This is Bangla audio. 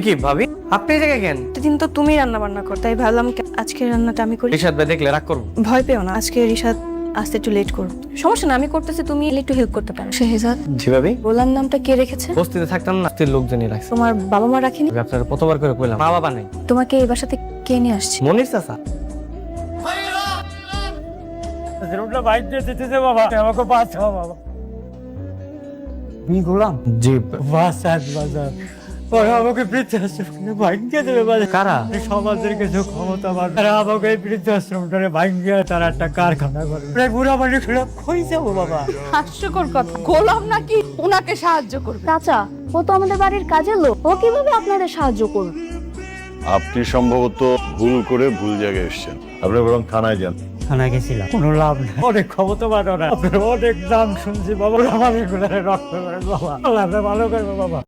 কি ভাবি আপনি এই জায়গায় কেন? প্রতিদিন তো তুমি রান্না বান্না কর, তাই ভাবলাম আজকে রান্নাটা আমি করি। রিশাদ ভাই দেখলে রাগ করবো। ভয় পেও না, আজকে রিশাদ আসতে একটু লেট করব। সমস্যা না, আমি করতেছি, তুমি একটু হেল্প করতে পারো। শেহজাদ, জি ভাবি। গোলার নামটা কে রেখেছে? বস্তিতে থাকতাম না, বস্তির লোকজনই রাখছে। তোমার বাবা মা রাখিনি? আপনার কতবার করে কইলাম মা বাবা নাই। তোমাকে এই বাসাতে কে নিয়ে আসছে? মনির চাচা। তুমি গোলাম জি। বাসার বাজার ওরা আমাকে বৃদ্ধাশ্রমে ভাঙ্গিয়ে দেবে বাজার। কারা? সমাজের কিছু ক্ষমতাবান তারা আমাকে এই বৃদ্ধাশ্রমটারে ভাঙ্গিয়ে তারা একটা কারখানা করবে। প্রায় বুড়া মানুষ কই যাবো বাবা? হাস্যকর কথা, গোলাম নাকি উনাকে সাহায্য করবে? চাচা, ও তো আমাদের বাড়ির কাজের লোক, ও কিভাবে আপনাদের সাহায্য করবে? আপনি সম্ভবত ভুল করে ভুল জায়গায় এসেছেন। আপনি বরং থানায় যান। থানায় গেছিলাম, কোনো লাভ নেই। অনেক ক্ষমতাবান ওরা, আপনার অনেক নাম শুনছি বাবা। আমার এগুলো রক্ত করে বাবা, আল্লাহ ভালো করবে বাবা।